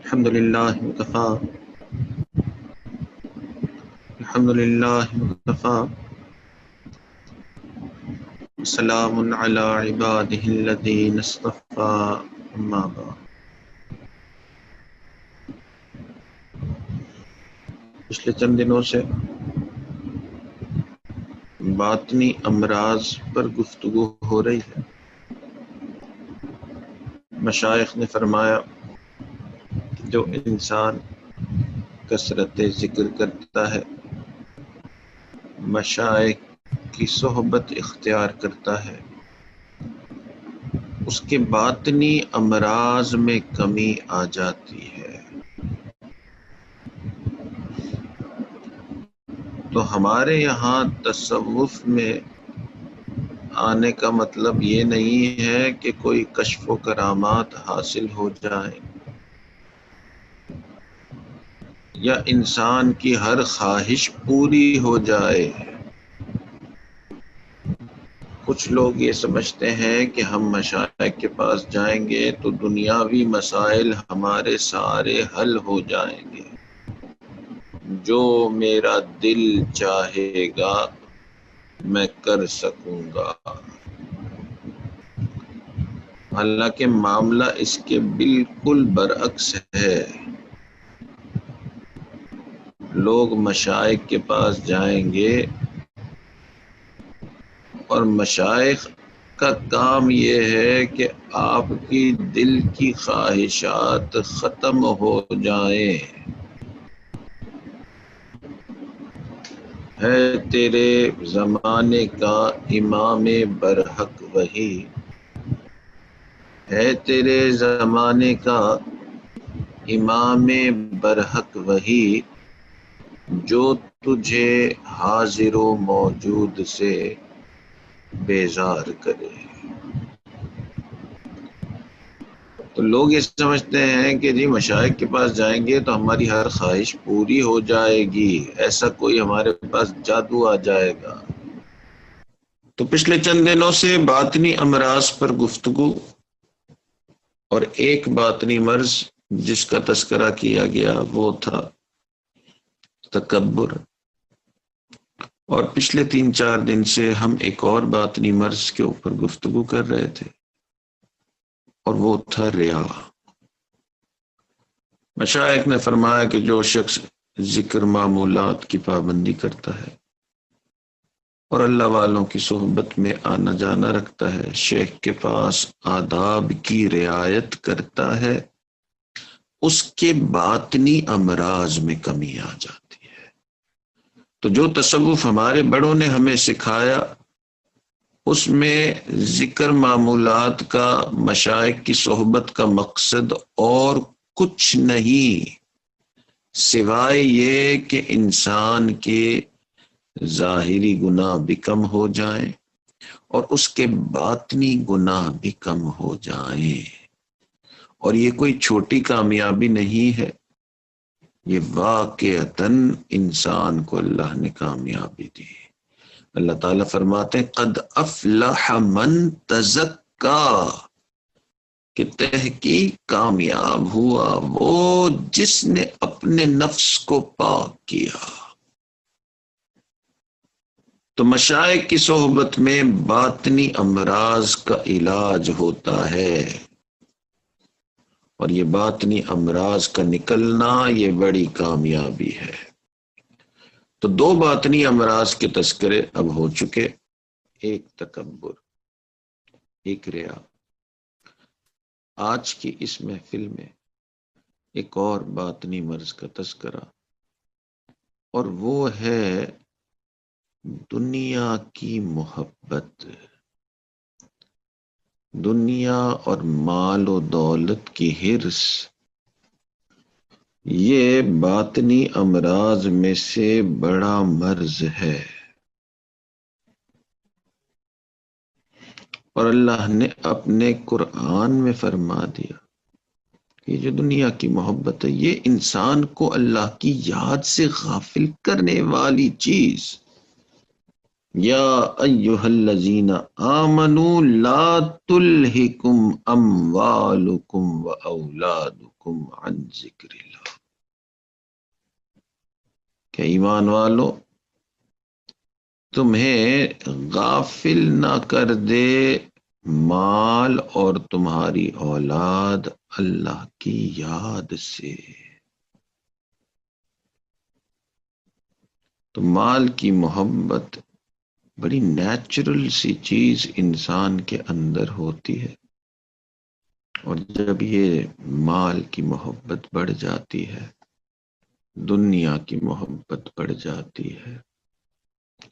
الحمد لله وكفى الحمد لله وكفى سلام على عباده الذين اصطفى أما بعد. پچھلے چند دنوں سے باطنی امراض پر گفتگو ہو رہی ہے. مشائخ نے فرمایا کہ جو انسان کثرت ذکر کرتا ہے، مشائخ کی صحبت اختیار کرتا ہے، اس کے باطنی امراض میں کمی آ جاتی ہے. تو ہمارے یہاں تصوف میں آنے کا مطلب یہ نہیں ہے کہ کوئی کشف و کرامات حاصل ہو جائیں یا انسان کی ہر خواہش پوری ہو جائے. کچھ لوگ یہ سمجھتے ہیں کہ ہم مشائخ کے پاس جائیں گے تو دنیاوی مسائل ہمارے سارے حل ہو جائیں گے، جو میرا دل چاہے گا میں کر سکوں گا. حالانکہ معاملہ اس کے بالکل برعکس ہے. لوگ مشائخ کے پاس جائیں گے اور مشائخ کا کام یہ ہے کہ آپ کی دل کی خواہشات ختم ہو جائیں. ہے تیرے زمانے کا امام برحق وہی، ہے تیرے زمانے کا امام برحق وہی، جو تجھے حاضر و موجود سے بیزار کرے. تو لوگ یہ سمجھتے ہیں کہ جی مشائخ کے پاس جائیں گے تو ہماری ہر خواہش پوری ہو جائے گی، ایسا کوئی ہمارے پاس جادو آ جائے گا. تو پچھلے چند دنوں سے باطنی امراض پر گفتگو، اور ایک باطنی مرض جس کا تذکرہ کیا گیا وہ تھا تکبر. اور پچھلے 3-4 دن سے ہم ایک اور باطنی مرض کے اوپر گفتگو کر رہے تھے، اور وہ تھا ریا. مشائخ نے فرمایا کہ جو شخص ذکر معمولات کی پابندی کرتا ہے اور اللہ والوں کی صحبت میں آنا جانا رکھتا ہے، شیخ کے پاس آداب کی رعایت کرتا ہے، اس کے باطنی امراض میں کمی آ جاتی ہے. تو جو تصوف ہمارے بڑوں نے ہمیں سکھایا اس میں ذکر معمولات کا، مشائخ کی صحبت کا مقصد اور کچھ نہیں سوائے یہ کہ انسان کے ظاہری گناہ بھی کم ہو جائیں اور اس کے باطنی گناہ بھی کم ہو جائیں. اور یہ کوئی چھوٹی کامیابی نہیں ہے، یہ واقعتاً انسان کو اللہ نے کامیابی دی. اللہ تعالیٰ فرماتے ہیں قد افلح من تزکا، کہ تحقیق کامیاب ہوا وہ جس نے اپنے نفس کو پاک کیا. تو مشائخ کی صحبت میں باطنی امراض کا علاج ہوتا ہے، اور یہ باطنی امراض کا نکلنا یہ بڑی کامیابی ہے. تو 2 باطنی امراض کے تذکرے اب ہو چکے، ایک تکبر، ایک ریا. آج کی اس محفل میں ایک اور باطنی مرض کا تذکرہ، اور وہ ہے دنیا کی محبت. دنیا اور مال و دولت کی حرص یہ باطنی امراض میں سے بڑا مرض ہے. اور اللہ نے اپنے قرآن میں فرما دیا کہ جو دنیا کی محبت ہے یہ انسان کو اللہ کی یاد سے غافل کرنے والی چیز. یا ایھا الذین آمنوا لا تلہکم اموالکم واولادکم عن ذکر اللہ، کہ ایمان والو تمہیں غافل نہ کر دے مال اور تمہاری اولاد اللہ کی یاد سے۔ تو مال کی محبت بڑی نیچرل سی چیز انسان کے اندر ہوتی ہے، اور جب یہ مال کی محبت بڑھ جاتی ہے، دنیا کی محبت بڑھ جاتی ہے،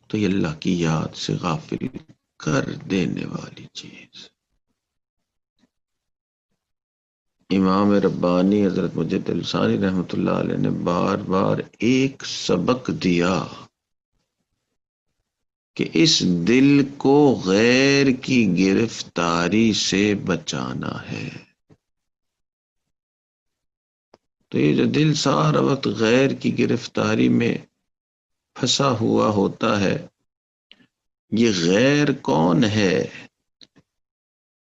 تو یہ اللہ کی یاد سے غافل کر دینے والی چیز۔ امام ربانی حضرت مجد الثانی رحمۃ اللہ علیہ نے بار بار ایک سبق دیا کہ اس دل کو غیر کی گرفتاری سے بچانا ہے۔ تو یہ جو دل سارا وقت غیر کی گرفتاری میں پھنسا ہوا ہوتا ہے، یہ غیر کون ہے؟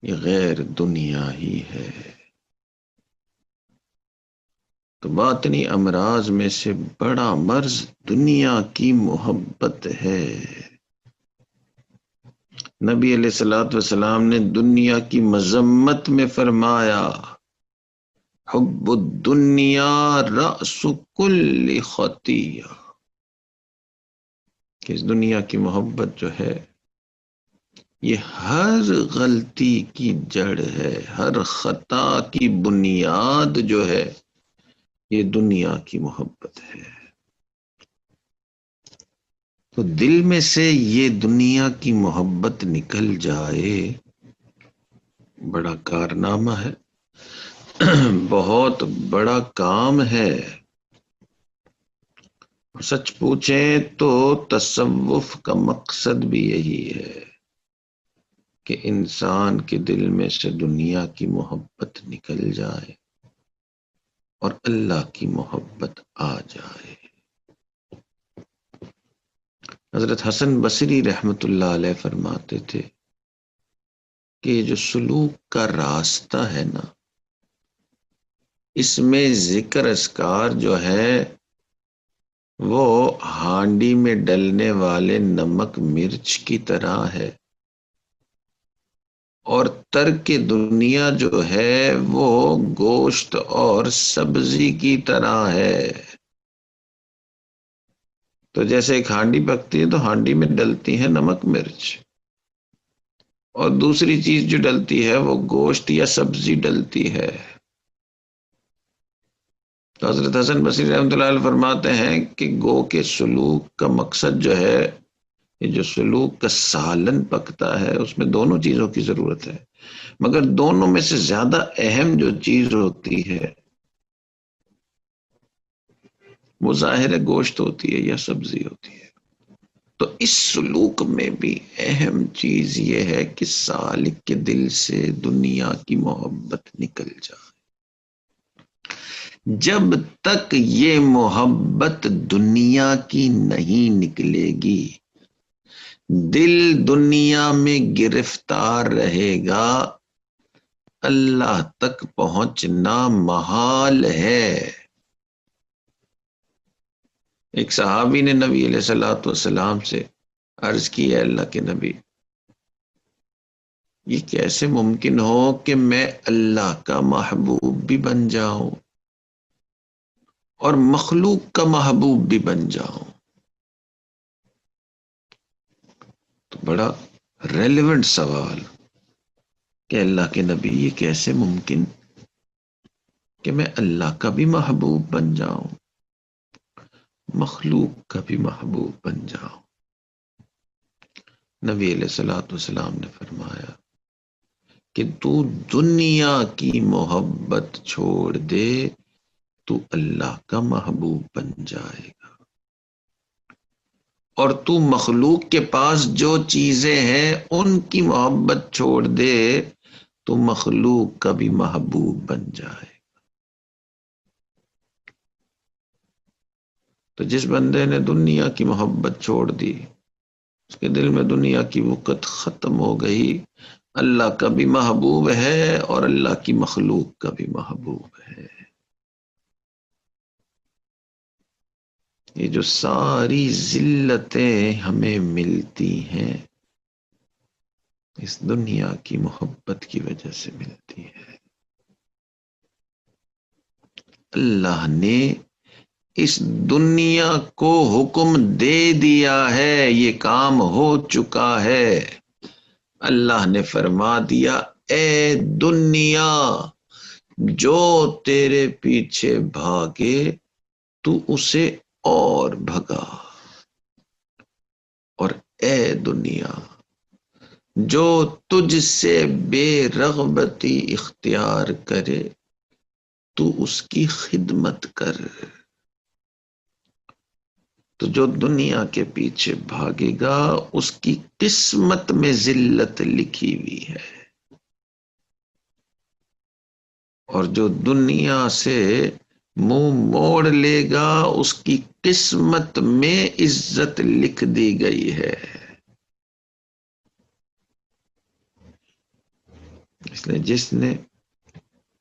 یہ غیر دنیا ہی ہے۔ تو باطنی امراض میں سے بڑا مرض دنیا کی محبت ہے۔ نبی علیہ الصلوۃ والسلام نے دنیا کی مذمت میں فرمایا، حب الدنیا رأس کل خطیہ، کہ اس دنیا کی محبت جو ہے یہ ہر غلطی کی جڑ ہے، ہر خطا کی بنیاد جو ہے یہ دنیا کی محبت ہے۔ تو دل میں سے یہ دنیا کی محبت نکل جائے، بڑا کارنامہ ہے، بہت بڑا کام ہے۔ سچ پوچھیں تو تصوف کا مقصد بھی یہی ہے کہ انسان کے دل میں سے دنیا کی محبت نکل جائے اور اللہ کی محبت آ جائے۔ حضرت حسن بصری رحمت اللہ علیہ فرماتے تھے کہ یہ جو سلوک کا راستہ ہے نا، اس میں ذکر اذکار جو ہے وہ ہانڈی میں ڈلنے والے نمک مرچ کی طرح ہے، اور ترک دنیا جو ہے وہ گوشت اور سبزی کی طرح ہے۔ تو جیسے ایک ہانڈی پکتی ہے تو ہانڈی میں ڈلتی ہے نمک مرچ، اور دوسری چیز جو ڈلتی ہے وہ گوشت یا سبزی ڈلتی ہے۔ تو حضرت حسن بصری رحمۃ اللہ علیہ فرماتے ہیں کہ گو کے سلوک کا مقصد جو ہے، یہ جو سلوک کا سالن پکتا ہے اس میں دونوں چیزوں کی ضرورت ہے، مگر دونوں میں سے زیادہ اہم جو چیز ہوتی ہے وہ ظاہر گوشت ہوتی ہے یا سبزی ہوتی ہے۔ تو اس سلوک میں بھی اہم چیز یہ ہے کہ سالک کے دل سے دنیا کی محبت نکل جائے۔ جب تک یہ محبت دنیا کی نہیں نکلے گی، دل دنیا میں گرفتار رہے گا، اللہ تک پہنچنا محال ہے۔ ایک صحابی نے نبی علیہ الصلوۃ والسلام سے عرض کی، ہے اللہ کے نبی، یہ کیسے ممکن ہو کہ میں اللہ کا محبوب بھی بن جاؤں اور مخلوق کا محبوب بھی بن جاؤں؟ تو بڑا ریلیونٹ سوال کہ اللہ کے نبی یہ کیسے ممکن کہ میں اللہ کا بھی محبوب بن جاؤں، مخلوق کا بھی محبوب بن جاؤں؟ نبی علیہ الصلوۃ والسلام نے فرمایا کہ تو دنیا کی محبت چھوڑ دے تو اللہ کا محبوب بن جائے گا، اور تو مخلوق کے پاس جو چیزیں ہیں ان کی محبت چھوڑ دے تو مخلوق کا بھی محبوب بن جائے۔ تو جس بندے نے دنیا کی محبت چھوڑ دی، اس کے دل میں دنیا کی وقت ختم ہو گئی، اللہ کا بھی محبوب ہے اور اللہ کی مخلوق کا بھی محبوب ہے۔ یہ جو ساری ذلتیں ہمیں ملتی ہیں اس دنیا کی محبت کی وجہ سے ملتی ہے۔ اللہ نے اس دنیا کو حکم دے دیا ہے، یہ کام ہو چکا ہے۔ اللہ نے فرما دیا اے دنیا جو تیرے پیچھے بھاگے تو اسے اور بھگا، اور اے دنیا جو تجھ سے بے رغبتی اختیار کرے تو اس کی خدمت کر۔ تو جو دنیا کے پیچھے بھاگے گا اس کی قسمت میں ذلت لکھی ہوئی ہے، اور جو دنیا سے منہ موڑ لے گا اس کی قسمت میں عزت لکھ دی گئی ہے۔ اس لیے جس نے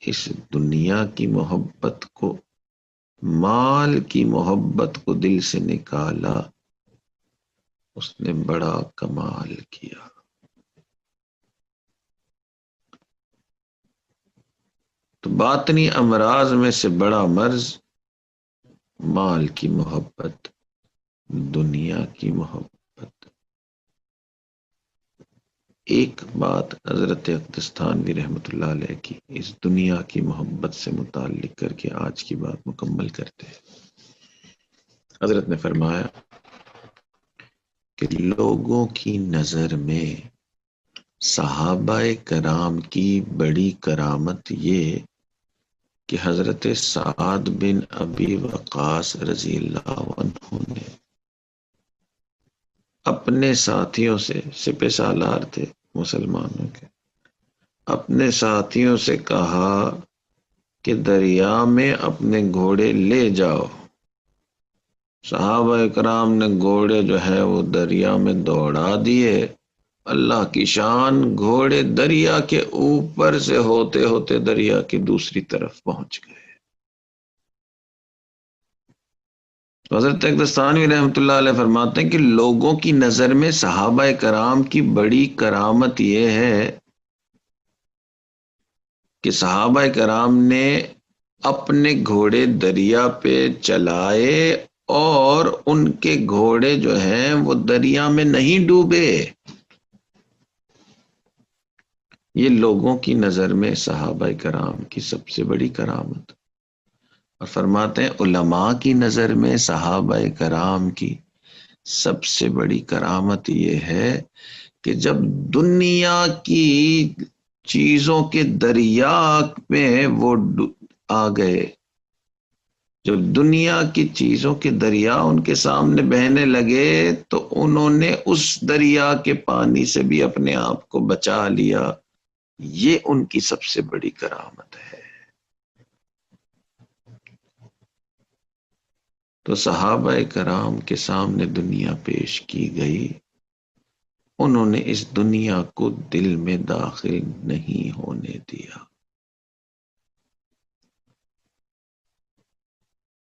اس دنیا کی محبت کو، مال کی محبت کو دل سے نکالا، اس نے بڑا کمال کیا۔ تو باطنی امراض میں سے بڑا مرض مال کی محبت، دنیا کی محبت۔ ایک بات حضرت اقدستانوی رحمۃ اللہ علیہ کی اس دنیا کی محبت سے متعلق کر کے آج کی بات مکمل کرتے ہیں۔ حضرت نے فرمایا کہ لوگوں کی نظر میں صحابہ کرام کی بڑی کرامت یہ کہ حضرت سعد بن ابی وقاص رضی اللہ عنہ نے اپنے ساتھیوں سے، سپہ سالار تھے مسلمانوں کے، اپنے ساتھیوں سے کہا کہ دریا میں اپنے گھوڑے لے جاؤ۔ صحابہ کرام نے گھوڑے جو ہے وہ دریا میں دوڑا دیے۔ اللہ کی شان، گھوڑے دریا کے اوپر سے ہوتے ہوتے دریا کی دوسری طرف پہنچ گئے۔ حضرت اقدستانوی رحمۃ اللہ علیہ فرماتے ہیں کہ لوگوں کی نظر میں صحابہ کرام کی بڑی کرامت یہ ہے کہ صحابہ کرام نے اپنے گھوڑے دریا پہ چلائے اور ان کے گھوڑے جو ہیں وہ دریا میں نہیں ڈوبے۔ یہ لوگوں کی نظر میں صحابہ کرام کی سب سے بڑی کرامت، اور فرماتے ہیں علماء کی نظر میں صحابہ کرام کی سب سے بڑی کرامت یہ ہے کہ جب دنیا کی چیزوں کے دریا میں وہ آ گئے، جب دنیا کی چیزوں کے دریا ان کے سامنے بہنے لگے تو انہوں نے اس دریا کے پانی سے بھی اپنے آپ کو بچا لیا۔ یہ ان کی سب سے بڑی کرامت ہے۔ تو صحابہ کرام کے سامنے دنیا پیش کی گئی، انہوں نے اس دنیا کو دل میں داخل نہیں ہونے دیا۔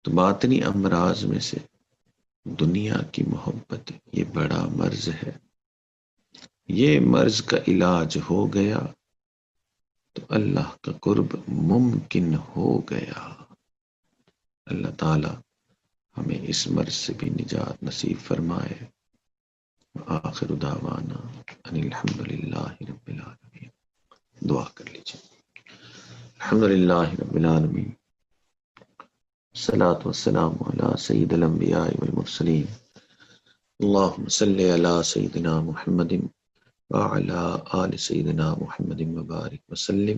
تو باطنی امراض میں سے دنیا کی محبت یہ بڑا مرض ہے۔ یہ مرض کا علاج ہو گیا تو اللہ کا قرب ممکن ہو گیا۔ اللہ تعالی ہمیں اس مرض سے بھی نجات نصیب فرمائے۔ آخر دعوانا ان الحمدللہ رب العالمین۔ دعا کر لیجیے۔ الحمدللہ رب العالمین، الصلاۃ والسلام علی سید الانبیاء والمرسلین، اللہم صلی علی سیدنا محمد وعلی آل سیدنا محمد وبارک وسلم۔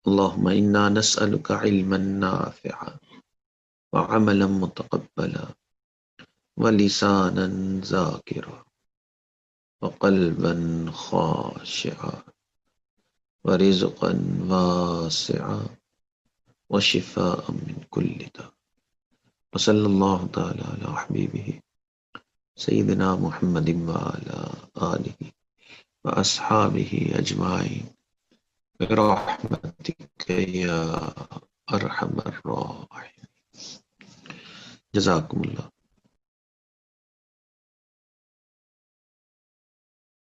اللہم انا نسألک علما نافعا وعملا متقبلا ولسانا ذاکرا وقلبا خاشعا ورزقا واسعا وشفاء من كل داء، وصلی اللہ تعالی علی حبیبہ سیدنا محمد وعلی آلہ واصحابہ اجمعین برحمتک یا ارحم الراحمین۔ جزاکم اللہ۔